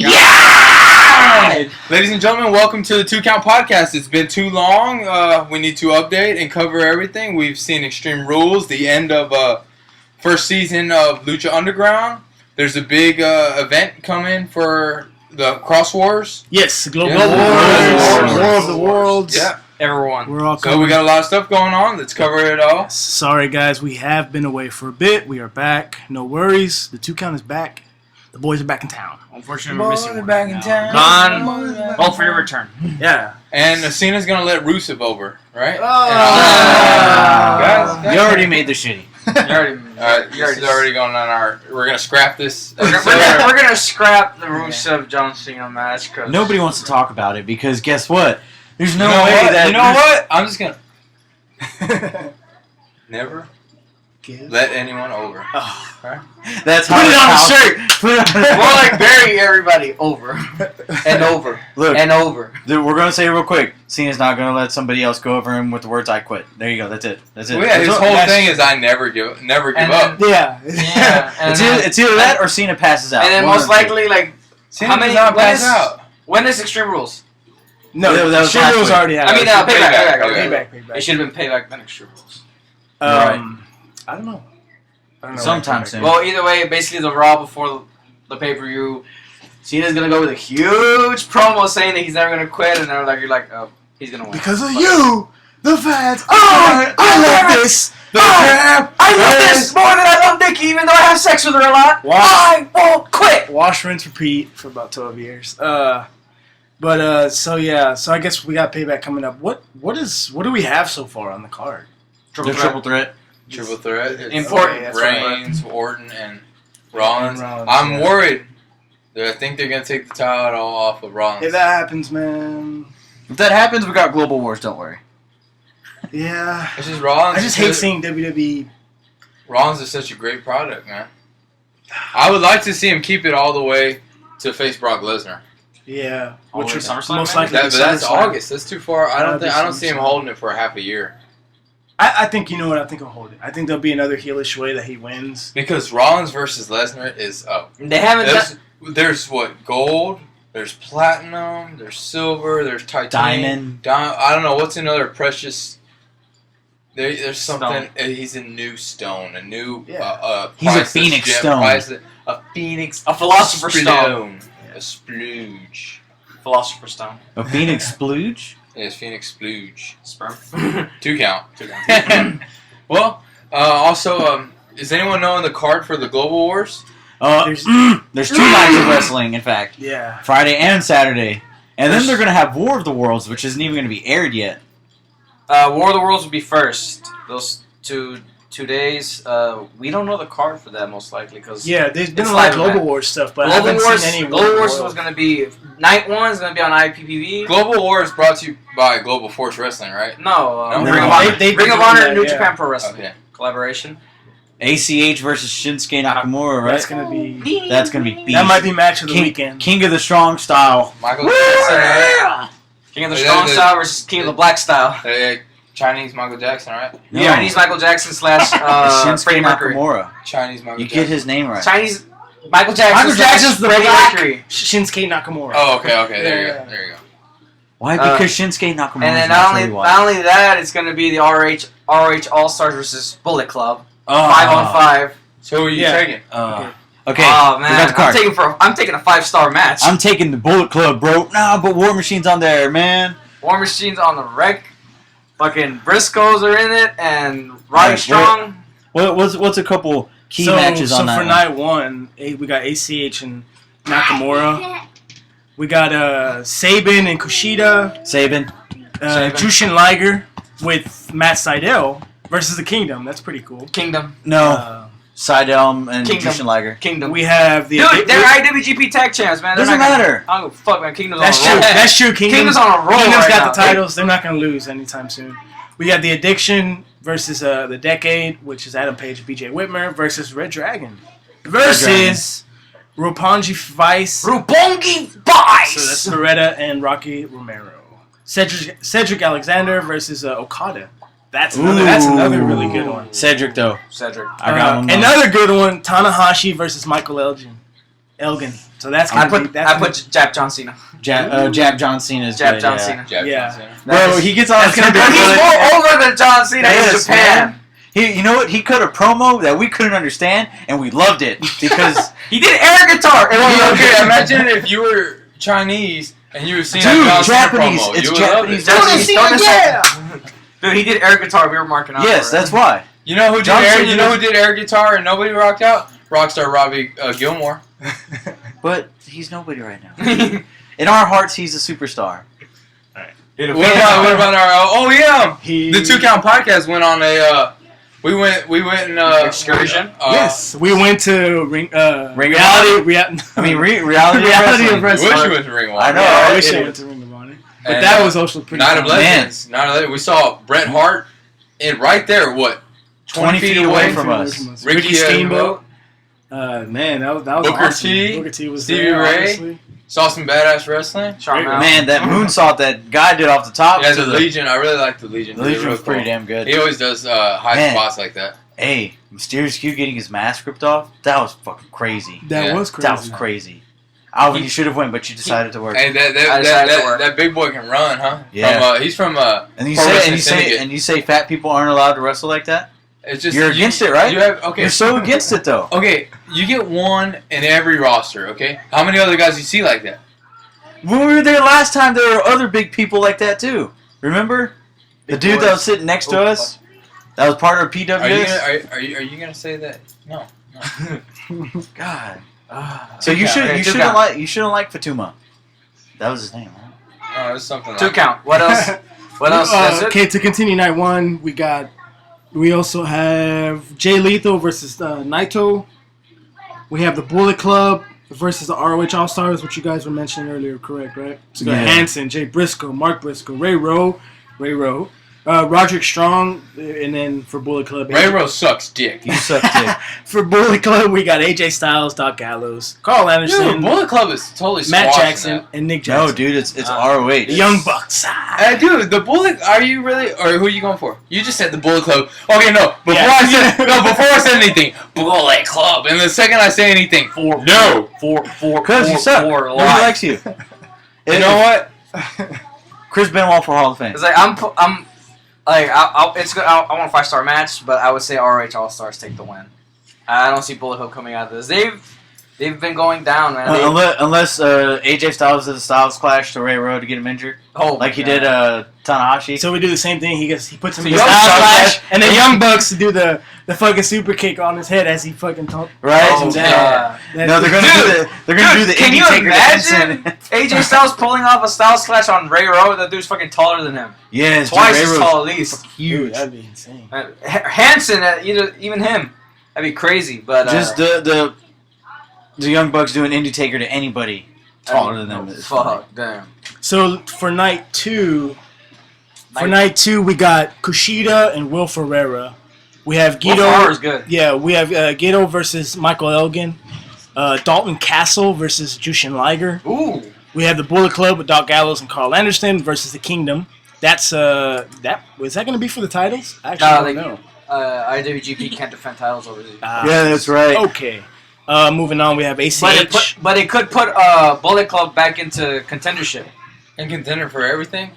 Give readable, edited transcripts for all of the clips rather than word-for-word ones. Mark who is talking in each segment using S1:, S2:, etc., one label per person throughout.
S1: Yeah! Ladies and gentlemen, welcome to the 2Count podcast. It's been too long. We need to update and cover everything. We've seen Extreme Rules, the end of first season of Lucha Underground. There's a big event coming for the Cross Wars.
S2: Yes, Global
S1: Wars.
S2: War of the Worlds.
S1: Yeah.
S3: Everyone.
S2: We're all
S1: So we got a lot of stuff going on. Let's cover it all.
S2: Sorry, guys. We have been away for a bit. We are back. No worries. The 2Count is back. The boys are back in town.
S3: Unfortunately, we're missing one.
S1: back in town.
S3: Gone. Hope for your return.
S2: Yeah.
S1: And Cena's going to let Rusev over, right? Guys,
S4: You already made the shitty.
S1: Alright, this is already going on our... We're going to scrap this.
S3: We're gonna scrap the Rusev John Cena match because
S4: Nobody wants to talk about it because guess what? There's no
S1: You know
S4: way
S1: what?
S4: that...
S1: You know what? I'm just going to... Never let anyone over.
S4: Oh.
S1: Right?
S4: That's
S3: Put
S4: how
S3: it on the shirt.
S4: Put it on
S3: More like bury everybody over and over
S4: Look,
S3: and over.
S4: dude, we're going to say it real quick. Cena's not going to let somebody else go over him with the words, I quit. There you go. That's it. That's it.
S1: Well, yeah, his
S4: That's
S1: whole
S4: all-
S1: thing is I never give
S3: And
S1: up.
S2: Yeah.
S3: Yeah, and
S4: It's either that or Cena passes out.
S3: and then
S4: One
S3: most
S4: of the two.
S3: likely like
S1: Cena
S3: How many-
S1: does not
S3: when
S1: pass
S3: is-
S1: out.
S3: when is Extreme Rules?
S2: No,
S4: That was
S2: Extreme
S4: last
S2: Rules
S4: week.
S2: already happened.
S3: I mean, payback.
S1: Okay.
S2: Payback.
S3: It should have been payback then Extreme Rules.
S4: Right.
S2: I don't know.
S4: Sometime soon.
S3: Well, either way, basically the Raw before the pay-per-view, Cena's gonna go with a huge promo saying that he's never gonna quit, and they're like, you're like, oh, he's gonna win.
S2: Because of you, the fans. I love this.
S3: I love this more than I love Nikki, even though I have sex with her a lot.
S2: Wow.
S3: I won't quit.
S2: Wash, rinse, repeat for about 12 years. So I guess we got payback coming up. What do we have so far on the card?
S4: The triple threat.
S1: Triple threat. It's
S3: Important.
S2: that's right.
S1: Reigns, Orton, and Rollins.
S2: Rollins,
S1: I'm
S2: yeah.
S1: worried. I think they're going to take the title off of Rollins.
S2: If that happens, man.
S4: If that happens, we got Global Wars, don't worry.
S2: Yeah.
S1: It's just Rollins.
S2: I just hate seeing WWE.
S1: Rollins is such a great product, man. I would like to see him keep it all the way to face Brock Lesnar.
S2: Yeah.
S3: All the way
S2: Which
S3: to
S2: would
S3: SummerSlam,
S2: most
S3: maybe?
S2: likely
S1: But
S2: be
S1: that's
S2: SummerSlam.
S1: August. That's too far. I don't see him
S2: SummerSlam.
S1: holding it for a half a year.
S2: I think, you know what, I think he'll hold it. I think there'll be another heelish way that he wins.
S1: Because Rollins versus Lesnar is up.
S3: They haven't done.
S1: There's what, gold, there's platinum, there's silver, there's titanium.
S4: Diamond.
S1: I don't know, what's another precious... There's something...
S3: Stone.
S1: He's a new stone, a new...
S2: Yeah.
S4: He's a
S1: priceless
S4: phoenix
S1: gem,
S4: stone.
S1: A phoenix...
S3: A Philosopher's Stone.
S1: A splooge.
S3: Philosopher's Stone.
S4: A Phoenix Splooge?
S1: Yes, phoenix splooge.
S3: Sperm.
S1: 2 count. Well, also, is anyone knowing the card for the Global Wars?
S4: There's 2 nights of wrestling, in fact.
S2: Yeah.
S4: Friday and Saturday. And then they're going to have War of the Worlds, which isn't even going to be aired yet.
S3: War of the Worlds will be first. Those two days. We don't know the card for that most likely because
S2: Yeah, there's been
S3: It's
S2: a lot of
S3: live
S2: Global
S3: event.
S2: Wars stuff, but I
S3: Global
S2: haven't
S3: Wars.
S2: seen any
S3: Global Wars
S2: World.
S3: was gonna be night 1 is gonna be on IPPV.
S1: Global War is brought to you by Global Force Wrestling, right?
S3: No,
S1: No.
S3: Ring of
S1: No,
S3: Honor.
S2: they
S3: Ring of
S2: do
S3: Honor
S2: that,
S3: and New
S2: yeah.
S3: Japan Pro Wrestling
S1: Okay.
S3: collaboration.
S4: ACH versus Shinsuke Nakamura, right?
S2: That's gonna be.
S4: That's going to be beast.
S2: That might be match of the weekend.
S4: King of the Strong style.
S1: Michael Jackson, right?
S3: King of the
S1: Yeah,
S3: Strong
S1: the-
S3: Style versus King of the Black Style.
S1: Chinese Michael Jackson, right?
S4: No.
S3: Chinese Michael Jackson /
S4: Shinsuke
S3: Freddie Mercury.
S4: Nakamura.
S1: Chinese Michael
S4: You
S1: Jackson.
S4: get his name right.
S3: Chinese Michael Jackson.
S4: Michael Jackson's the
S3: Freddie
S4: black-
S3: Mercury.
S2: Shinsuke Nakamura.
S1: Oh, okay, there you
S2: Yeah.
S1: go, there you go.
S4: Why? Because Shinsuke Nakamura.
S3: And then not only that, it's gonna be the RH All Stars versus Bullet Club. 5-on-5.
S1: So who are you
S2: Yeah.
S1: taking?
S4: Okay.
S3: Oh
S4: we got
S3: man,
S4: the card.
S3: I'm taking a 5-star match.
S4: I'm taking the Bullet Club, bro. Nah, but War Machine's on there, man.
S3: War Machine's on the wreck. Fucking Briscoes are in it, and Roddy
S4: Right,
S3: Strong.
S4: What's a couple key matches on that
S2: for
S4: one?
S2: night 1, we got ACH and Nakamura. We got Sabin and Kushida.
S4: Sabin.
S2: Jushin Liger with Matt Sydal versus the Kingdom. That's pretty cool.
S3: Kingdom.
S4: No. Seidelm and
S3: Kingdom.
S4: Jushin Liger.
S3: Kingdom.
S2: We have the.
S3: Dude, they're IWGP Tag Champs, man. They're
S4: Doesn't
S3: not gonna-
S4: matter.
S3: I don't give a fuck, man. Kingdom's
S2: That's
S3: on a
S2: true.
S3: roll.
S2: That's true.
S3: Kingdom's on a roll
S2: Kingdom's
S3: right
S2: got
S3: now.
S2: the titles. They're not going to lose anytime soon. We got the Addiction versus the Decade, which is Adam Page and BJ Whitmer versus Red Dragon versus Roppongi Vice.
S3: Roppongi Vice.
S2: So that's Beretta and Rocky Romero. Cedric Alexander versus Okada. That's another really good one.
S4: Cedric, though.
S3: Cedric.
S4: I got one.
S2: Another good one, Tanahashi versus Michael Elgin. So that's
S3: I
S2: gonna be.
S3: put Jap John Cena.
S4: Jab John Cena's
S3: Jab
S4: good,
S3: John
S4: yeah.
S3: Cena.
S1: Jab
S2: Yeah.
S1: John Cena.
S4: Bro, he gets on
S2: That's gonna be
S3: But he's
S2: good.
S3: more over than John Cena in
S4: Yes,
S3: Japan.
S4: man. You know what? He cut a promo that we couldn't understand, and we loved it because
S3: He did air guitar. It was
S1: Okay, imagine if you were Chinese and you were seeing
S4: Dude,
S1: a John Cena
S4: Japanese,
S1: promo.
S4: it's
S1: You would love
S4: Japanese.
S1: it.
S3: John Cena, Dude, he did air guitar. We were marking out.
S4: yes,
S3: for it.
S4: that's why.
S1: You know who did
S4: John
S1: air?
S4: Cena
S1: You know who
S4: does-
S1: did air guitar and nobody rocked out? Rockstar Robbie Gilmore.
S4: But he's nobody right now. In our hearts, he's a superstar.
S1: What about our? Oh yeah,
S2: He-
S1: the 2Count podcast went on a. We went and
S3: Excursion?
S2: Yes, we went to
S4: Ring
S2: reality.
S4: I mean, reality,
S2: Reality
S4: of
S2: of
S4: wrestling.
S1: Wish you went to Ring of
S4: I
S1: Honor.
S4: know,
S2: Yeah, I
S4: right?
S2: wish I
S4: It-
S2: went to Ring of Honor, but
S1: And,
S2: that was also pretty.
S1: Night of
S2: fun.
S1: Legends. Night of Legends. We saw Bret Hart, and right there, what,
S4: 20 feet away from us.
S2: Ricky Steamboat. Man, that was
S1: Booker
S2: awesome.
S1: T,
S2: Booker T was
S1: Stevie
S2: there,
S1: Ray.
S2: obviously.
S1: Saw some badass wrestling.
S3: Shawn Michaels.
S4: Man, that moonsault that guy did off the top.
S1: Yeah,
S4: to
S1: the Legion. I really like the Legion.
S4: The
S1: They're
S4: Legion
S1: real
S4: was pretty
S1: cool.
S4: damn good.
S1: He always does high
S4: Man.
S1: spots like that.
S4: Hey, Mysterious Q getting his mask ripped off. That was fucking crazy.
S2: That
S1: Yeah.
S2: was crazy.
S4: That was crazy. Alvin, you should have went, but you decided to work.
S1: Hey,
S3: I decided to work.
S1: that big boy can run, huh?
S4: Yeah.
S1: He's from
S4: And you
S1: Pro
S4: say
S1: Wrestling
S4: and you
S1: Syndicate.
S4: say and you say fat people aren't allowed to wrestle like that.
S1: It's just
S4: You're against it, right?
S1: You have okay.
S4: You're so against it though.
S1: Okay, you get one in every roster. Okay, how many other guys you see like that?
S4: When we were there last time, there were other big people like that too. Remember the
S3: Big
S4: dude
S3: boys.
S4: that was sitting next to
S3: Oh,
S4: us? That was part of
S1: Are you
S4: PWS.
S1: are you gonna say that? No.
S4: God.
S3: Ah.
S4: So you
S3: Okay,
S4: you
S3: two
S4: shouldn't
S3: count.
S4: like Fatuma. That was his name, right?
S1: No, it's something.
S3: Two
S1: Like
S3: count. What else? What else? That's it?
S2: Okay, to continue night one, we also have Jay Lethal versus Naito. We have the Bullet Club versus the ROH All Stars, which you guys were mentioning earlier, correct? Right? So we got
S4: Yeah.
S2: Hanson, Jay Briscoe, Mark Briscoe, Ray Rowe, Roderick Strong, and then for Bullet Club,
S1: Ray Rose sucks dick.
S4: You suck dick.
S2: for Bullet Club, we got AJ Styles, Doc Gallows, Carl Anderson,
S1: Dude, Bullet Club is totally
S2: Matt
S1: squashing
S2: Jackson,
S1: that.
S2: and Nick
S4: No,
S2: Jackson.
S4: dude, it's ROH.
S2: The Young Bucks.
S1: Hey, dude, the Bullet. Are you really? Or who are you going for? You just said the Bullet Club. Okay, no. Before
S2: Yeah.
S1: I said anything, Bullet Club. And the second I say anything, no.
S4: Because you suck. Nobody likes you.
S1: You know what?
S4: Chris Benoit for Hall of Fame.
S3: It's like I'm like it's good. I want a 5-star match, but I would say ROH All Stars take the win. I don't see Bullet Club coming out of this. They've been going down, man.
S4: Unless AJ Styles does a Styles Clash to Ray Rowe to get him injured, like he did Tanahashi.
S2: So we do the same thing. He puts him
S3: So
S2: in the
S3: Young
S2: Styles
S3: Bucks-
S2: Clash, and the Young Bucks to do the fucking super kick on his head as he fucking
S4: right?
S3: Oh,
S2: down.
S3: God.
S4: No, they're gonna do the
S3: Can
S4: Indy
S3: you
S4: Taker
S3: imagine
S4: defense.
S3: AJ Styles pulling off a Styles Clash on Ray Rowe? That dude's fucking taller than him.
S4: Yes,
S3: Twice
S4: dude,
S3: as
S4: Ray
S3: tall
S4: Rowe's
S3: at least.
S2: Dude, that'd be insane.
S3: Hanson, even him, that'd be crazy. But
S4: just the Young Bucks doing Indy Taker to anybody taller than them. is funny.
S3: Fuck, damn.
S2: So for night two, we got Kushida and Will Ferreira. We have Guido.
S3: Ferreira's good.
S2: Yeah, we have Guido versus Michael Elgin. Dalton Castle versus Jushin Liger.
S3: Ooh.
S2: We have the Bullet Club with Doc Gallows and Carl Anderson versus the Kingdom. That's was that going to be for the titles? I actually don't know.
S3: IWGP can't defend titles over there.
S4: Yeah, that's right.
S2: Okay. Moving on, we have ACH.
S3: But it could put Bullet Club back into contendership.
S1: In contender for everything?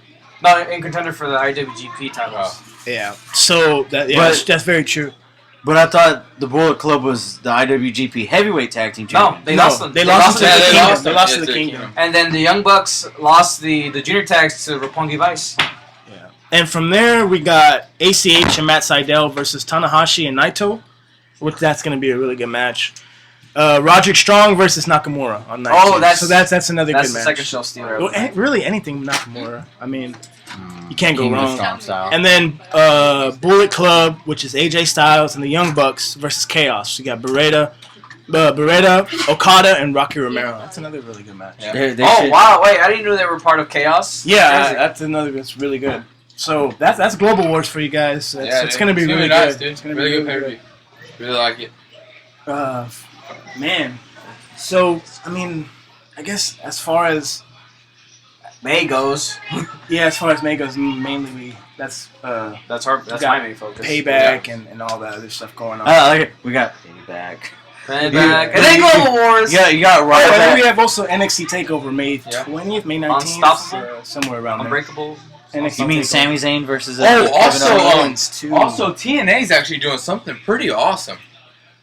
S3: No, in contender for the IWGP titles.
S2: Yeah. So that's very true.
S4: But I thought the Bullet Club was the IWGP Heavyweight Tag Team
S3: No,
S4: Champion.
S3: they lost them.
S2: They lost
S3: to
S2: to
S3: the
S2: the
S3: Kingdom.
S2: Kingdom. They lost to
S1: Yeah,
S2: the Kingdom.
S3: And then the Young Bucks lost the junior tags to Roppongi Vice.
S2: Yeah. And from there, we got ACH and Matt Sydal versus Tanahashi and Naito, which that's going to be a really good match. Roderick Strong versus Nakamura on night
S3: Oh,
S2: two.
S3: that's-
S2: so that's another
S3: That's
S2: good
S3: the
S2: match.
S3: second show stealer.
S2: Well, really anything with Nakamura. I mean, you can't go
S4: King of the
S2: wrong.
S4: Strong Style.
S2: And then Bullet Club, which is AJ Styles and the Young Bucks versus Chaos. You got Beretta, Okada, and Rocky Romero. That's another really good match.
S1: Yeah.
S4: They
S3: Oh
S4: should-
S3: wow! Wait, I didn't know they were part of Chaos.
S2: Yeah,
S3: Crazy.
S2: that's another that's really good. So that's Global Wars for you guys. It's going to be really
S1: nice,
S2: good.
S1: dude.
S2: It's going to
S1: Really
S2: be
S1: good
S2: really
S1: pay-per-view. Really like it.
S2: good. Man, so I mean, I guess as far as
S3: May goes.
S2: as far as May goes, mainly that's
S3: That's
S2: got
S3: my main focus.
S2: Payback and all that other stuff going on.
S4: I like it. We got Payback.
S3: Bring it back. And then Global Wars.
S4: Yeah, you got
S2: Right, and then
S4: right.
S2: we have also NXT Takeover May 20th, May 19th,
S3: Unstoppable?
S2: somewhere around there.
S3: Unbreakable.
S2: NXT
S4: You mean
S2: Takeover.
S4: Sami Zayn versus?
S1: Also,
S4: Kevin Owens?
S1: also TNA's actually doing something pretty awesome.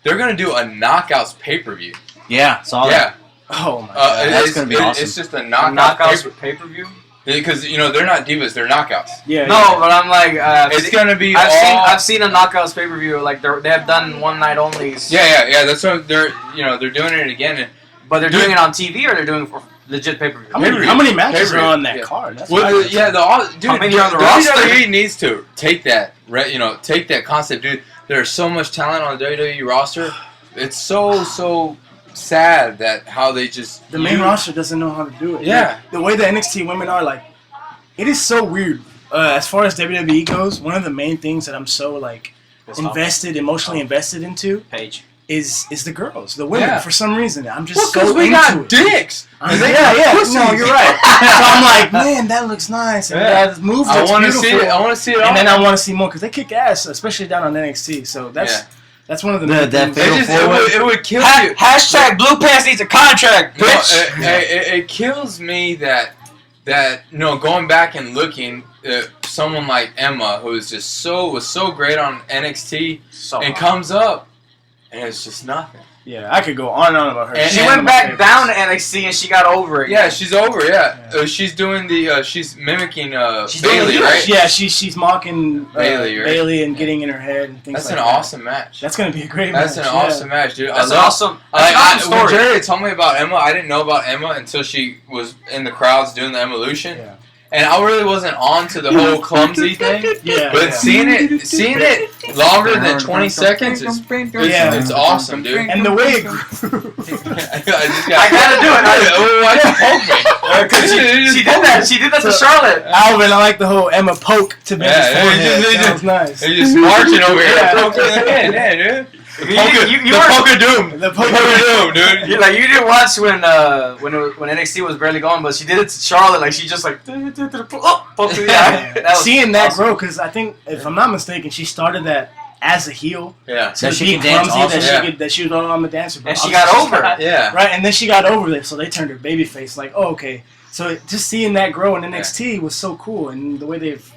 S1: They're gonna do a Knockouts pay-per-view.
S4: Yeah, saw that.
S2: Oh my god.
S4: That's gonna be awesome.
S1: It's just a
S3: Knockouts pay-per-view.
S1: because they're not divas, they're knockouts.
S2: Yeah.
S3: No, but I'm like,
S1: It's gonna be.
S3: I've seen a Knockouts pay-per-view. Like they have done one night onlys.
S1: Yeah. That's what they're doing it again.
S3: But they're doing it on TV or they're doing it for legit pay-per-view.
S2: How many matches
S1: Pay-per-view.
S2: are on that
S1: Yeah.
S2: card? That's
S1: Well,
S2: crazy.
S1: dude,
S3: How many are on the
S1: WWE needs to take that, take that concept, dude. There's so much talent on the WWE roster. It's so sad that how they just
S2: The main roster doesn't know how to do it.
S1: Yeah.
S2: Like, the way the NXT women are, like, it is so weird. As far as WWE goes, one of the main things that I'm so, like, emotionally invested into
S3: Paige.
S2: is the girls, the women.
S1: Yeah.
S2: For some reason, I'm just
S1: because
S2: so
S1: we
S2: into
S1: got
S2: it.
S1: dicks.
S2: Yeah,
S1: pussies.
S2: no, you're right. So I'm like, man, that looks nice. And that move
S1: I
S2: looks
S1: want to
S2: beautiful.
S1: see it. I want to see it.
S2: And
S1: all.
S2: then I want to see more because they kick ass, especially down on NXT. So that's one of the main things.
S1: It would kill you.
S3: Hashtag Blue Pants needs a contract,
S1: No,
S3: bitch.
S1: it kills me that going back and looking someone like Emma who was so great on NXT and comes up and it's just nothing.
S2: Yeah, I could go on and on about her.
S1: And
S3: She
S1: one
S3: went
S1: of
S3: back down to NXT and she got over it.
S1: Yeah, she's over. Yeah, she's doing she's mimicking
S3: She's
S1: Bailey,
S3: doing
S1: right?
S2: Yeah, she's mocking
S1: Bailey, right?
S2: Bailey and getting in her head and things
S1: That's
S2: like
S1: an
S2: that.
S1: awesome match.
S2: That's gonna be a great match.
S1: That's an awesome match, dude.
S3: That's
S1: I
S3: an
S1: love.
S3: awesome
S1: When
S3: story.
S1: Jerry told me about Emma, I didn't know about Emma until she was in the crowds doing the Evolution.
S2: Yeah.
S1: And I really wasn't on to the whole clumsy thing.
S2: Yeah.
S1: But
S2: yeah.
S1: seeing it longer than 20 seconds it's awesome, dude.
S2: And the way it grew.
S3: I gotta do it.
S1: Why'd you poke me?
S3: Because she did that. She did that to Charlotte.
S2: Alvin, I like the whole Emma poke to make his forehead. That was nice.
S1: They're just marching over here.
S2: Yeah.
S1: Yeah, dude.
S3: You
S1: The
S3: were-
S1: poke of doom.
S2: The
S1: The poke of doom, dude.
S3: You didn't watch when NXT was barely going, but she did it to Charlotte. Like she just like poke to the eye. That was
S2: Seeing that
S3: awesome.
S2: grow, because I think, if I'm not mistaken, she started that as a heel.
S1: Yeah.
S2: So
S4: That she
S2: be
S4: can dance
S2: clumsy,
S4: also.
S2: that she was on the dancer.
S3: And she got over it.
S1: Yeah.
S2: Right, and then she got over it, so they turned her baby face. Like, oh, okay. So just seeing that grow in NXT was so cool, and the way they've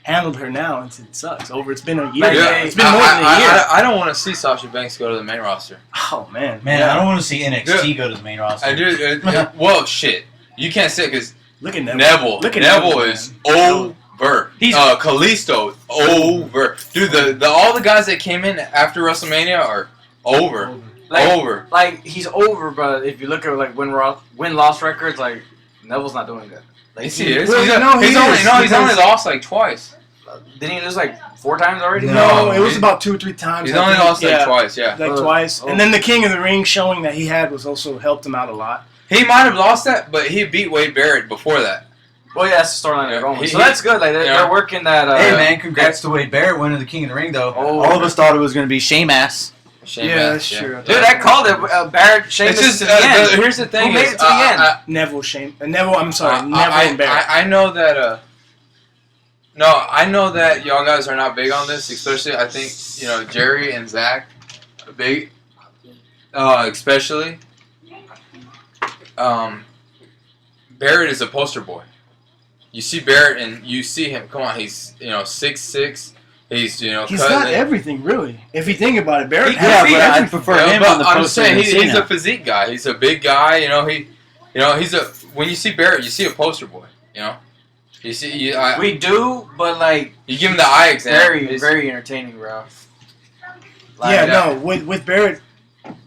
S2: handled her now, it sucks. It's been a year.
S3: Yeah.
S2: It's been more than a year.
S1: I don't want to see Sasha Banks go to the main roster.
S2: Oh man,
S5: Man,
S2: yeah.
S5: I don't want to see NXT
S1: Dude.
S5: go to the main roster.
S1: I do. Well, shit. You can't say it because
S2: Look at Neville.
S1: Neville.
S2: Look at
S1: Neville
S2: Neville,
S1: is
S2: man.
S1: over.
S3: He's-
S1: Kalisto over. Dude, the all the guys that came in after WrestleMania are over. Over.
S3: Like he's over, but if you look at like win-loss records, like Neville's not doing good. Like
S1: Yes, he is.
S2: Well,
S1: He's
S2: no, he
S1: only
S2: is,
S1: he's only
S2: because-
S1: lost like twice.
S3: Didn't he lose like 4 times already?
S2: No, it was
S1: he-
S2: about 2 or 3 times.
S1: He's
S2: I
S1: only
S2: think.
S1: lost like twice. Yeah.
S2: Like twice. And then the King of the Ring showing that he had was also helped him out a lot.
S1: He might have lost that, but he beat Wade Barrett before that.
S3: Well, yeah, that's the storyline
S1: Yeah,
S3: they're going with.
S1: he-
S3: So that's good. Like
S1: yeah.
S3: they're working that.
S5: Hey man, congrats to Wade Barrett winning the King of the Ring though.
S3: Oh,
S4: All of us thought it was going to be Sheamus.
S2: That's true.
S3: dude, I called it Barrett Sheamus
S1: It's just
S3: to the end.
S1: here's the thing.
S3: Who made
S1: is,
S3: it to the end?
S2: Neville, Neville, I'm sorry, Neville and Barrett.
S1: I know that. I know that y'all guys are not big on this, especially I think Jerry and Zach, are big, especially. Barrett is a poster boy. You see Barrett and you see him. Come on, he's 6'6". He's
S2: He's
S1: cutting
S2: got
S1: it.
S2: everything, really. If you think about it, Barrett
S4: Yeah,
S2: has
S4: but I
S2: everything.
S4: prefer
S1: Yeah,
S4: him
S1: but
S4: on the
S1: I'm
S4: poster
S1: saying
S4: than
S1: he's
S4: Cena.
S1: a physique guy. He's a big guy. He's a. When you see Barrett, you see a poster boy. You see,
S3: We do, but like
S1: you give him the eye exam.
S3: very, very entertaining, bro. Like,
S2: Yeah, no, with Barrett,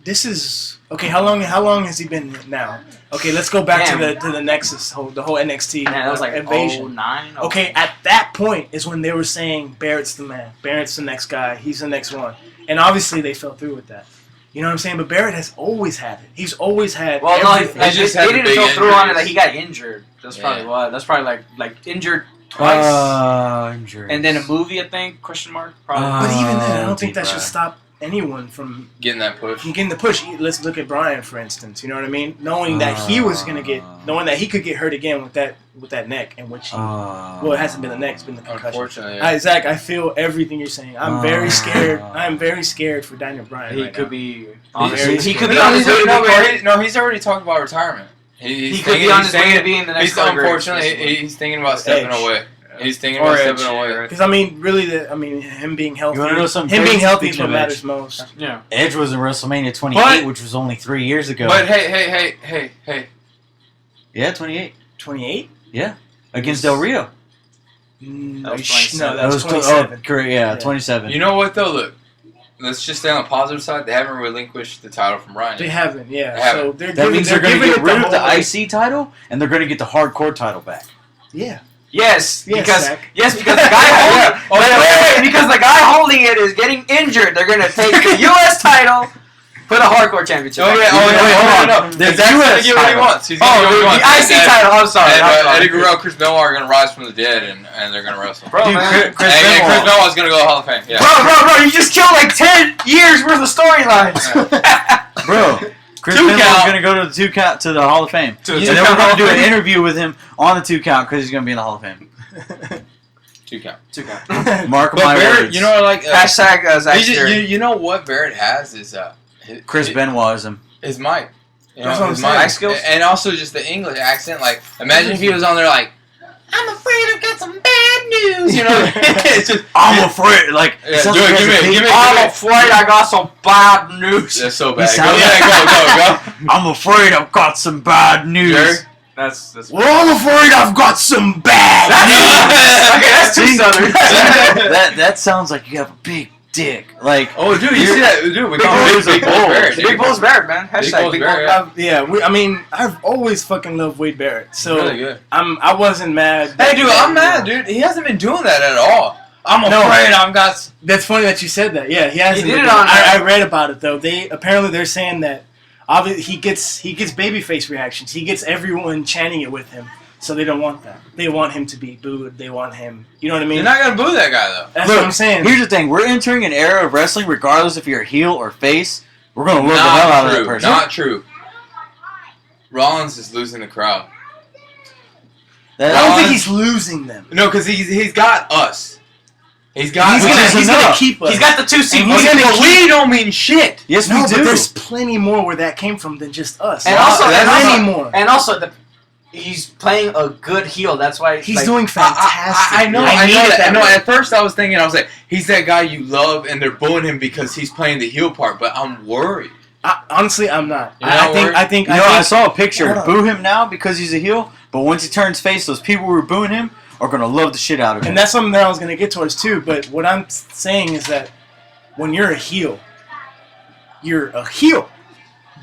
S2: this is okay. How long has he been now? Okay, let's go back to the Nexus, the whole NXT
S3: Man, that was like
S2: invasion.
S3: 09.
S2: Okay, at that point is when they were saying Barrett's the man. Barrett's the next guy. He's the next one. And obviously they fell through with that. You know what I'm saying? But Barrett has always had it. He's always had
S3: Well, no,
S2: everything.
S3: like,
S1: He just
S3: they
S1: had the
S3: didn't
S1: big
S3: go through on it.
S1: injuries.
S3: Like he got injured. That's probably
S1: Yeah.
S3: why. That's probably like injured twice.
S4: Injuries.
S3: And then a movie, I think, question mark. Probably.
S2: But even then, I don't
S4: Oh,
S2: think that should
S4: deep
S2: stop anyone from
S1: getting that push.
S2: getting the push. Let's look at Brian, for instance. You know what I mean? Knowing that he was gonna knowing that he could get hurt again with that neck, and which it hasn't been the neck, it's been the concussion.
S1: Unfortunately, yeah.
S2: Zach, I feel everything you're saying. I'm very scared. I'm very scared for Daniel Bryan.
S3: He
S2: right
S3: could
S2: now.
S3: be.
S2: He could be
S3: on his way to be.
S1: No, he's already talked about retirement.
S3: He could be on his way to being the next.
S1: Unfortunately, he's thinking about stepping away. He's thinking about stepping away.
S2: Because I mean, really, him being healthy.
S4: You want to know something?
S2: Him being healthy is
S4: Speaking
S2: what
S4: of
S2: matters most.
S3: Yeah.
S4: Edge was in WrestleMania 28, which was only 3 years ago.
S1: But hey.
S4: Yeah, 28.
S2: 28?
S4: Yeah, against Del Rio.
S2: No,
S3: that
S2: that was 27.
S4: Correct. Yeah, 27.
S1: You know what though? Look, let's just stay on the positive side. They haven't relinquished the title from Ryan.
S2: They haven't, yeah.
S1: They haven't.
S2: So
S4: that means they're going to
S2: giving
S4: get rid
S2: it
S4: of the
S2: whole-
S4: IC title, and they're going to get the hardcore title back.
S2: Yeah.
S3: Yes, because
S2: Zach.
S3: because the guy holding wait, because the guy holding it is getting injured. They're gonna take the U.S. title, put a hardcore championship.
S1: Hold on.
S4: The
S1: Zach's gonna
S4: US
S1: get what he
S4: title.
S1: wants. He's gonna get what he wants.
S3: the IC title. I'm sorry.
S1: And, Eddie Guerrero, Chris Benoit are gonna rise from the dead, and they're gonna wrestle.
S3: Bro,
S4: Dude,
S3: man.
S4: Chris
S1: And Chris
S4: Benoit.
S1: Benoit's gonna go to Hall of Fame. Yeah.
S3: Bro, you just killed like 10 years worth of storylines.
S4: Bro, Chris
S1: 2Count.
S4: Benoit's going to go to the 2Count to the Hall of Fame.
S3: To the
S4: And
S3: 2
S4: then
S3: Count
S4: we're going
S3: Hall
S4: to do
S3: of
S4: an
S3: Fame.
S4: interview with him on the 2Count because he's going to be in the Hall of Fame.
S1: 2Count.
S3: 2 Count.
S4: Mark
S1: But
S4: my
S1: Barrett,
S4: words.
S1: you know, like
S3: Hashtag Zach
S1: you know what Barrett has is
S4: Chris Benoit is him.
S1: his mic. You
S2: That's
S1: know,
S2: what
S1: his
S2: I'm saying.
S1: mic
S3: Mic skills?
S1: and also just the English accent. Like, imagine if he was on there like, "I'm afraid I've got some bad news." You know, it's just
S4: I'm afraid. Like,
S1: Yeah,
S4: it sounds
S1: do it,
S4: like
S1: give
S4: he has
S1: me-
S4: a
S1: give me-
S4: big-
S3: I'm afraid I got some bad news.
S1: that's so bad. Go,
S4: sounds-
S1: go.
S4: I'm afraid I've got some bad news.
S1: Jerry?
S3: That's
S4: Well, I'm afraid I've got some bad news.
S3: okay. That's too
S4: See?
S3: southern.
S4: that sounds like you have a big dick. Like,
S1: Oh, dude, you see that? Dude, we
S4: Big
S1: call him
S4: Bull's
S1: Big
S4: a
S1: Bull
S4: bull.
S1: Barrett.
S3: Big Bull's Barrett, man. Hashtag
S1: Bull's
S3: Big
S1: Barrett,
S3: Bull.
S2: Yeah. I've always fucking loved Wade Barrett. So
S1: Really good.
S2: I wasn't mad.
S1: Hey, dude, I'm mad, dude. He hasn't been doing that at all. I'm
S2: No.
S1: afraid I've got.
S2: That's funny that you said that. Yeah, he hasn't.
S3: He did
S2: been
S3: it
S2: doing
S3: on-
S2: I read about it though. They're saying that obviously he gets babyface reactions. He gets everyone chanting it with him. So they don't want that. They want him to be booed. They want him. You know what I mean?
S1: You're not gonna boo that guy though.
S2: That's
S4: Look,
S2: what I'm saying.
S4: here's the thing: we're entering an era of wrestling. Regardless if you're a heel or face, we're gonna love the hell out of that person.
S1: Not true. Rollins is losing the crowd.
S2: I don't think he's losing them.
S1: No, because he's got us. He's got.
S2: He's gonna keep us.
S3: He's got the 2 seat.
S2: And he's gonna
S1: But we don't mean shit.
S4: Yes,
S2: No,
S4: we
S2: but
S4: do.
S2: there's plenty more where that came from than just us.
S3: And
S1: Wow,
S3: also,
S1: that's
S2: plenty more.
S3: And also, he's playing a good heel. That's why
S2: He's
S3: like,
S2: doing fantastic.
S1: I know.
S2: I
S1: I know
S2: needed
S1: that. I know.
S2: word.
S1: At first, I was thinking, I was like, he's that guy you love, and they're booing him because he's playing the heel part. But I'm worried.
S2: Honestly, I'm not.
S1: You're not worried?
S2: I think.
S4: You know, I saw a picture.
S2: Hold on.
S4: Boo him now because he's a heel, but once he turns face, those people who were booing him are gonna love the shit out of him.
S2: And that's something that I was gonna get towards too. But what I'm saying is that when you're a heel, you're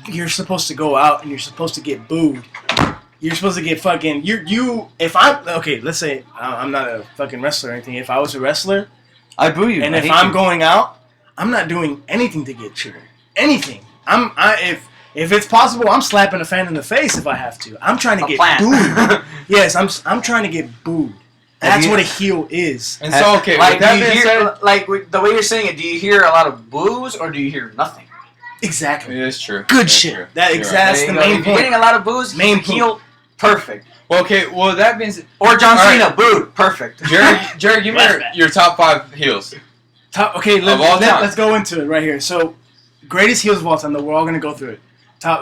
S2: You're supposed to go out and you're supposed to get booed. You're supposed to get fucking If I'm okay, let's say I'm not a fucking wrestler or anything. If I was a wrestler,
S4: I boo you.
S2: and
S4: I
S2: if
S4: hate
S2: I'm
S4: you.
S2: going out, I'm not doing anything to get cheered. Anything. If it's possible, I'm slapping a fan in the face if I have to. I'm trying to
S3: A
S2: get
S3: plant.
S2: booed. Yes, I'm trying to get booed. That's what a heel is.
S1: And so, okay,
S3: Like,
S1: with that
S3: do you
S1: being
S3: hear,
S1: said,
S3: like the way you're saying it, do you hear a lot of boos or do you hear nothing?
S2: Exactly.
S1: it is true.
S2: Good
S1: That's
S2: shit.
S1: true.
S2: That
S1: You're
S2: exactly. That's
S3: There
S2: the
S3: you go.
S2: main
S3: If you're getting
S2: point.
S3: a lot of boos,
S2: Main
S3: he's a heel, perfect.
S1: Well, okay. Well, that being said,
S3: Or John
S1: All
S3: Cena, booed, perfect.
S1: Jerry, give me your top 5 heels.
S2: Okay,
S1: Of all time.
S2: let's go into it right here. So, greatest heels of all time. Though we're all gonna go through it. Top.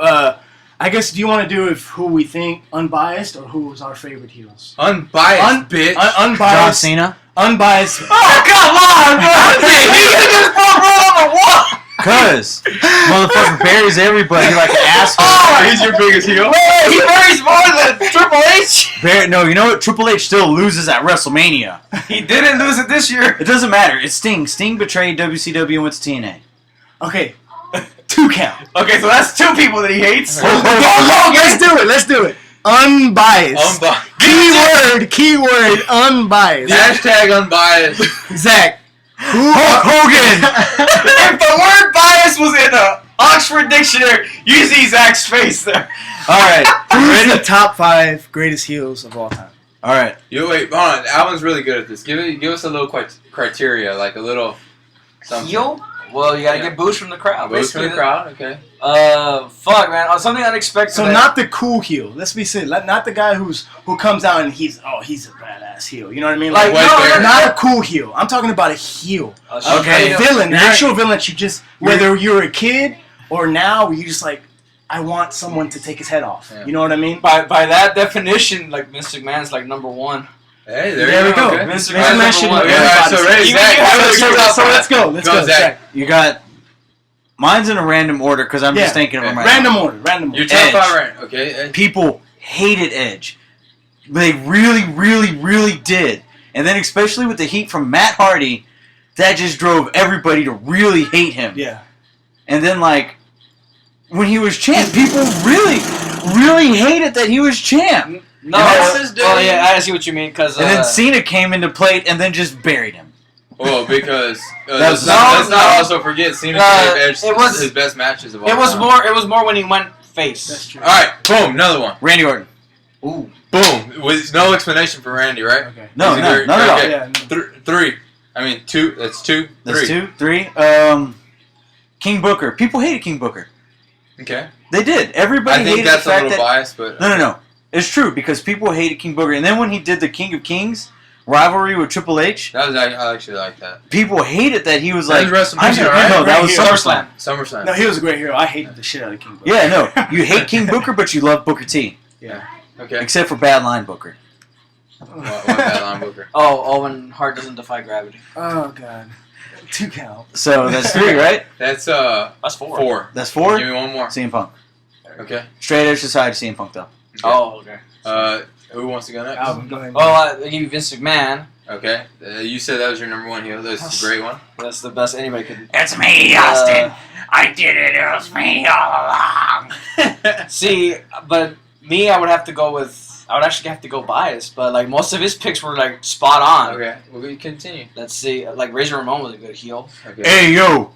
S2: I guess. Do you want to do who we think unbiased or who was our favorite heels?
S1: Unbiased, bitch.
S4: John
S2: Unbiased.
S4: Cena.
S2: Unbiased.
S3: Oh, come on, bro! He just put roll on the wall!
S4: Cause motherfucker buries everybody like an asshole.
S3: Oh,
S1: He's your biggest heel.
S3: He buries more than Triple H!
S4: No, you know what? Triple H still loses at WrestleMania.
S3: He didn't lose it this year.
S4: It doesn't matter. It's Sting. Sting betrayed WCW and went to TNA.
S2: Okay. 2Count.
S3: Okay, so that's 2 people that he hates.
S2: Let's do it. Unbiased. Keyword unbiased.
S1: Hashtag unbiased.
S2: Zach.
S4: Hulk Hogan.
S3: If the word bias was in the Oxford Dictionary, you see Zach's face there.
S4: All right.
S2: Who's the top 5 greatest heels of all time?
S4: All right.
S1: You wait, hold on. Alvin's really good at this. Give us a little criteria, like a little something.
S3: Heel? Well, you gotta get boos from the crowd.
S1: Boost from the crowd, okay.
S3: Fuck, man. Something unexpected.
S2: So not the cool heel. Let's be serious. Not the guy who comes out and he's a badass heel. You know what I mean?
S3: Like,
S2: not a cool heel. I'm talking about a heel.
S3: Okay.
S2: A villain, an actual villain that you just, whether you're a kid or now, you just like, I want someone to take his head off. Yeah. You know what I mean?
S3: By that definition, like Vince McMahon's like number one.
S1: Hey, there we go.
S2: Okay. Vince McMahon should be
S1: so
S2: let's go. Let's go, Zach.
S4: You got. Mine's in a random order because I'm just thinking of them right now.
S2: Random order.
S1: Your top 5 right? Okay. Edge.
S4: People hated Edge. They really, really, really did. And then especially with the heat from Matt Hardy, that just drove everybody to really hate him.
S2: Yeah.
S4: And then like when he was champ, people really, really hated that he was champ.
S3: No, I see what you mean. And
S4: then Cena came into play and then just buried him.
S1: Well, because let's not also forget Cena gave Edge his best matches of all time.
S3: It was more when he went face.
S2: That's true.
S1: All right, boom, another one.
S4: Randy Orton.
S3: Ooh.
S1: Boom. With no explanation for Randy, right?
S2: Okay.
S4: No, not at all.
S2: Yeah, no.
S1: 3. I mean, 2. That's 2. 3.
S4: 3. King Booker. People hated King Booker.
S1: Okay.
S4: They did. Everybody hated the fact that...
S1: I think that's a little biased, but...
S4: No. It's true, because people hated King Booker. And then when he did the King of Kings rivalry with Triple H...
S1: I actually like that.
S4: People hated that he was like...
S1: That was WrestleMania, right?
S4: No, that was SummerSlam.
S2: No, he was a great hero. I hated the shit out of King Booker.
S4: Yeah, no. You hate King Booker, but you love Booker T.
S2: Yeah.
S1: Okay.
S4: Except for Bad Line Booker.
S1: What Bad Line Booker?
S3: Oh, when Hart doesn't defy gravity.
S2: Oh, God. 2 count.
S4: So that's 3, right?
S1: That's 4.
S4: That's 4?
S1: Give me one more.
S4: CM Punk.
S1: Okay.
S4: Straight Edge Society, CM Punk, though.
S1: Okay.
S3: Oh, okay.
S1: Who wants to go next?
S2: Go ahead.
S3: Well, I give you Vince McMahon.
S1: Okay. You said that was your number 1 heel. That's a great one.
S3: That's the best anybody could.
S4: It's me, Austin. I did it. It was me all along.
S3: See, but me, I would actually have to go biased, but like most of his picks were like spot on.
S1: Okay. Well, we continue.
S3: Let's see. Like Razor Ramon was a good heel.
S1: Okay.
S4: Hey, yo.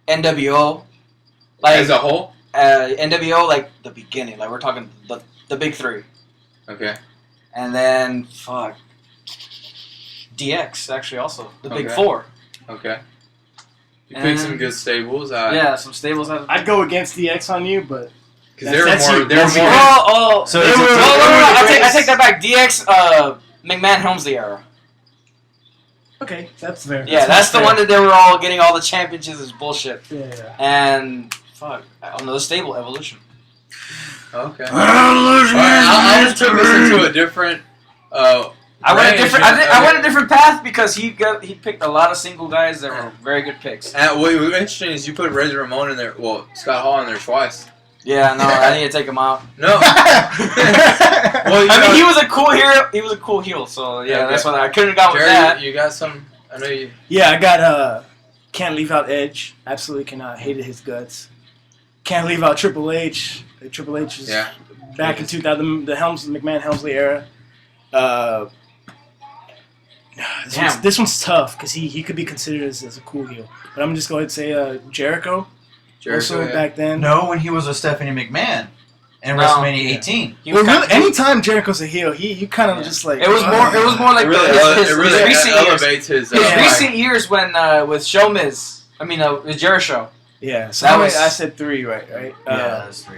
S3: NWO. Like
S1: as a whole?
S3: NWO, like the beginning. Like we're talking the big 3.
S1: Okay.
S3: And then DX actually also the big 4.
S1: Okay. You picked some good stables.
S3: Yeah, some stables.
S2: I'd go against DX on you, but
S1: because they were more.
S3: So I take that back. DX, McMahon Helmsley era.
S2: Okay, that's fair.
S3: Yeah, that's the one that they were all getting all the championships is bullshit.
S2: Yeah.
S3: And another stable, Evolution.
S1: Okay. I just took this into a different.
S3: I went a different path because he picked a lot of single guys that were very good picks.
S1: And what was interesting is you put Razor Ramon in there. Well, Scott Hall in there twice.
S3: Yeah, no, I need to take him out.
S1: No.
S3: Well, he was a cool hero. He was a cool heel. So yeah, that's why I couldn't have gone with that.
S1: You got some. I know you.
S2: Yeah, I got can't leave out Edge. Absolutely cannot. Hated his guts. Can't leave out Triple H. Triple H is back in 2000, the McMahon Helmsley era. This one's tough because he could be considered as a cool heel. But I'm just going to say Jericho. Also back then.
S5: No, when he was with Stephanie McMahon in WrestleMania 18.
S2: Well, really, anytime Jericho's a heel, he kind of just like
S3: it was more like his recent
S1: elevates
S3: years. His recent years when with Show Miz. I mean with Jericho.
S2: Yeah, so I said 3, right?
S5: Yeah, that's 3.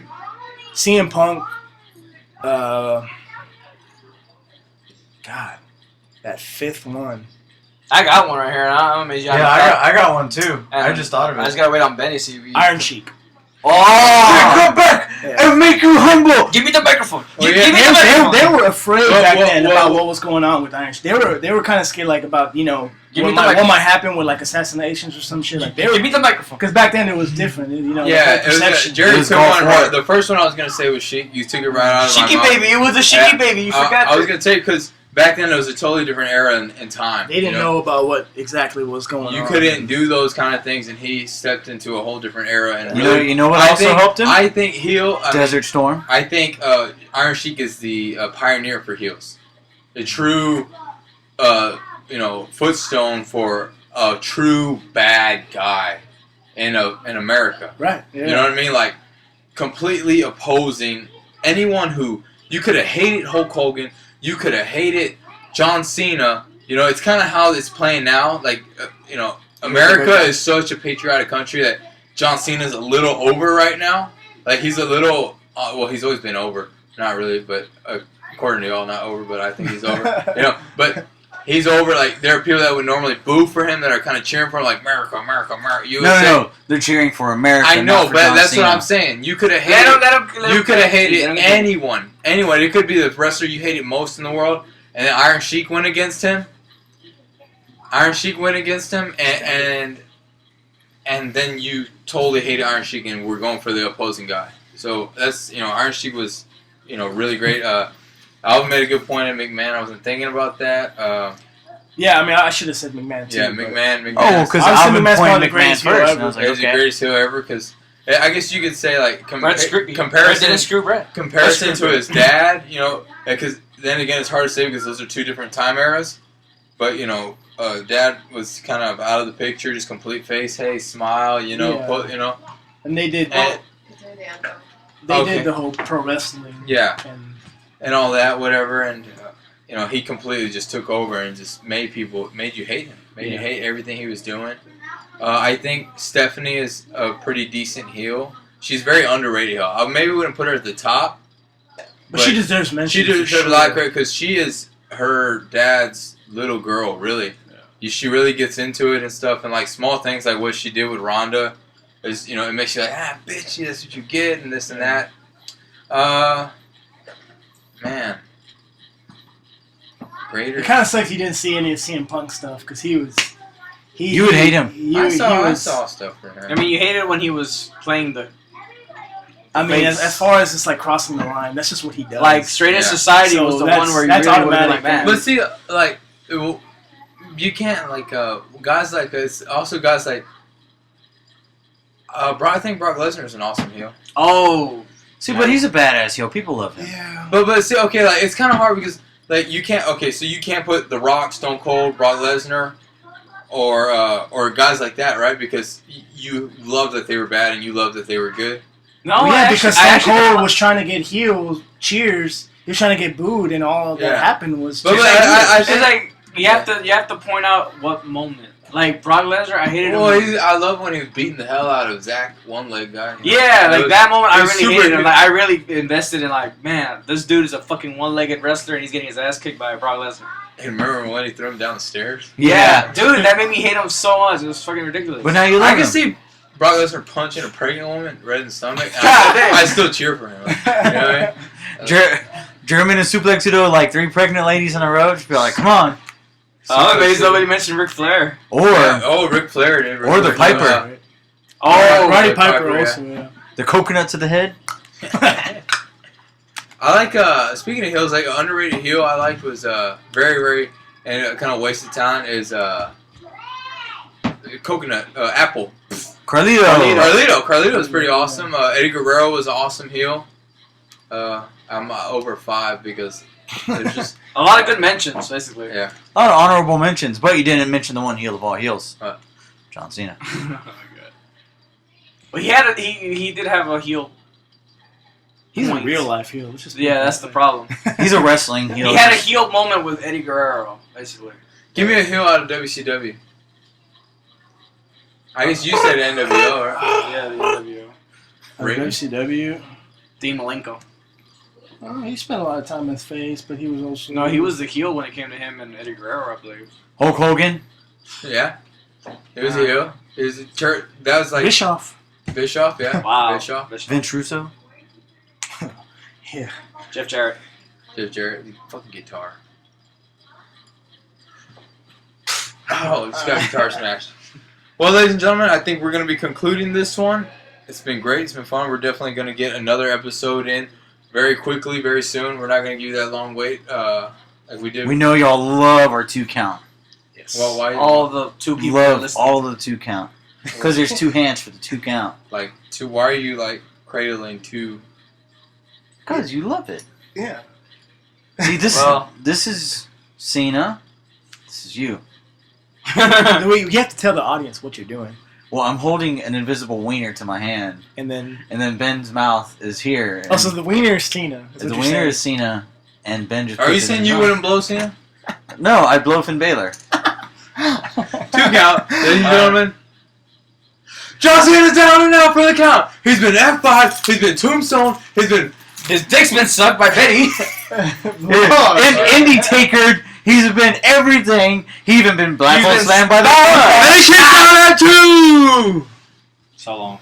S2: CM Punk. God, that 5th one.
S3: I got one right here. I'm amazed.
S5: Yeah, I got one too. I just thought of it.
S3: I just gotta wait on Benny to see if
S2: Iron Sheik.
S3: Oh!
S4: Go back and make you humble.
S3: Give me the microphone. Give me the
S2: They
S3: microphone.
S2: were afraid back then about what was going on with Iron Sheik. They were kind of scared like about what might happen with like assassinations or some shit like that.
S3: Give me the microphone.
S2: Because back then it was different.
S1: Yeah, perception. Jerry took one right. The first one I was gonna say was Sheik. You took it right out of my mouth.
S3: Sheiky baby. It was a Sheiky baby. You forgot.
S1: I was gonna say because back then it was a totally different era in time.
S2: They didn't know about what exactly was going on.
S1: You couldn't do those kind of things, and he stepped into a whole different era. And
S4: you know what also helped him?
S1: I think Desert
S4: Storm.
S1: I think Iron Sheik is the pioneer for heels. A true, footstone for a true bad guy in America.
S2: Right. Yeah.
S1: You know what I mean? Like completely opposing anyone who you could have hated Hulk Hogan. You could have hated John Cena. It's kind of how it's playing now. Like, America is such a patriotic country that John Cena's a little over right now. Like, he's a little, well, he's always been over. Not really, but according to y'all, not over, but I think he's over. But he's over. Like, there are people that would normally boo for him that are kind of cheering for him, like, America, America, America.
S4: No. They're cheering for America.
S1: I know,
S4: not for
S1: but
S4: John
S1: that's
S4: Cena.
S1: what I'm saying. You could have hated. You could have hated anyone. Anyone. It could be the wrestler you hated most in the world, and then Iron Sheik went against him. And then you totally hated Iron Sheik and we're going for the opposing guy. So that's, Iron Sheik was, really great. Alvin made a good point at McMahon. I wasn't thinking about that.
S2: Yeah, I mean, I should have said McMahon too.
S1: Yeah, McMahon.
S4: Oh, because
S2: Obviously,
S4: Alvin
S2: McMahon's
S4: pointed
S2: probably the
S4: McMahon
S2: greatest heel
S4: first.
S2: ever.
S4: And I was like,
S1: He's the
S4: okay.
S1: greatest heel ever because I guess you could say, like,
S3: Brett didn't
S1: comparison
S3: screw Brett.
S1: comparison to his dad, because then again, it's hard to say because those are two different time eras. But, Dad was kind of out of the picture, just complete face, hey, smile,
S2: Yeah. And they did.
S1: And-
S2: They did the whole pro wrestling.
S1: Yeah.
S2: And
S1: all that, whatever, and he completely just took over and just made you hate him, made you hate everything he was doing. I think Stephanie is a pretty decent heel. She's very underrated heel. I maybe wouldn't put her at the top,
S2: but she deserves mention.
S1: She deserves a lot of credit because she is her dad's little girl, really. Yeah. She really gets into it and stuff, and like small things like what she did with Rhonda is, it makes you like, bitch, that's what you get, and this and that. Man. Greater.
S2: It kind of sucks you didn't see any of CM Punk stuff because he was.
S4: You would hate him.
S1: I saw stuff for him.
S3: I mean, you hated when he was playing the.
S2: I mean, as far as just like crossing the line, that's just what he does.
S3: Like Straight Edge Society
S2: So
S3: was the
S2: that's-
S3: one where you
S2: that's
S3: really would have been
S2: automatic.
S3: like, man.
S1: But see, like, you can't, like, guys like this, also guys like, I think Brock Lesnar is an awesome heel.
S3: Oh.
S4: See, but he's a badass heel. People love him.
S2: Yeah.
S1: But see, okay, like, it's kind of hard because, like, you can't put The Rock, Stone Cold, Brock Lesnar, or guys like that, right? Because you love that they were bad and you love that they were good.
S3: No,
S2: Well, yeah, because Stone Cold was trying to get heel cheers. He was trying to get booed, and all that happened was.
S1: But
S2: just
S1: I
S3: It's like you have to point out what moment. Like Brock Lesnar, I hated him.
S1: Well, I love when he was beating the hell out of Zach, one-leg guy.
S3: Yeah, like that moment, I really hated him.
S1: good.
S3: Like I really invested in, like, man, this dude is a fucking one-legged wrestler, and he's getting his ass kicked by Brock Lesnar.
S1: And remember when he threw him down the stairs?
S3: Yeah, dude, that made me hate him so much. It was fucking ridiculous.
S4: But now you love
S1: I
S4: him.
S1: can see Brock Lesnar punching a pregnant woman right in the stomach.
S3: God damn.
S1: I still cheer for him. You know what I mean?
S4: German and suplex to like 3 pregnant ladies in a row. Just be like, come on.
S3: Oh, maybe somebody mentioned Ric Flair.
S4: Or
S1: Ric Flair did.
S4: Or the Piper.
S3: Oh,
S2: Roddy Piper
S1: Piper,
S2: also. Yeah.
S4: the coconut to the head.
S1: I like, speaking of heels, like an underrated heel I liked was very, very, and kind of wasted talent is Coconut, Apple.
S4: Carlito.
S1: Carlito was pretty awesome. Eddie Guerrero was an awesome heel. I'm over 5 because there's just
S3: a lot of good mentions, basically.
S1: yeah.
S4: A lot of honorable mentions, but you didn't mention the one heel of all heels. John Cena.
S3: Well, he did have a heel.
S2: He's a
S3: point.
S2: real life heel. Let's just
S3: Yeah, that's the problem.
S4: He's a wrestling heel.
S3: He had a heel moment with Eddie Guerrero, basically.
S1: Give me a heel out of WCW. I guess you said NWO, right?
S3: Yeah, the NWO.
S2: WCW.
S3: Dean Malenko.
S2: He spent a lot of time in his face, but he was also.
S3: No, he was the heel when it came to him and Eddie Guerrero, I believe.
S4: Hulk Hogan.
S1: Yeah. It was a heel. It was that was like
S2: Bischoff.
S1: Bischoff, yeah.
S3: Wow.
S1: Bischoff.
S4: Vince Russo.
S2: Yeah.
S3: Jeff Jarrett.
S1: Jeff Jarrett, fucking guitar. Oh, it's got guitar smashed. Well, ladies and gentlemen, I think we're going to be concluding this one. It's been great. It's been fun. We're definitely going to get another episode in very quickly, very soon. We're not going to give you that long wait like we did.
S4: We know y'all love our 2 count.
S3: Yes.
S1: Well, why?
S3: All the 2 people are
S4: Love
S3: listening.
S4: all the 2 count. Because there's 2 hands for the 2 count.
S1: Like, why are you, like, cradling 2?
S4: Because you love it.
S2: Yeah.
S4: See, this is Cena. This is you.
S2: You have to tell the audience what you're doing,
S4: Well, I'm holding an invisible wiener to my hand,
S2: and then.
S4: and then Ben's mouth is here. And
S2: Oh, so the wiener is Cena. Is
S4: the
S2: what
S4: wiener
S2: you're
S4: is Cena, and Ben just.
S1: Are
S4: puts
S1: you
S4: it
S1: saying
S4: in
S1: you
S4: his
S1: wouldn't blow Cena?
S4: mouth. No, I blow Finn Balor.
S1: 2 count, ladies and gentlemen. John Cena's down and out for the count. He's been F5. He's been Tombstone. He's been.
S3: His dick's been sucked by Betty.
S4: Indie takered. He's been everything. He even been black hole slammed by the
S1: And he kicked out at 2.
S5: So long.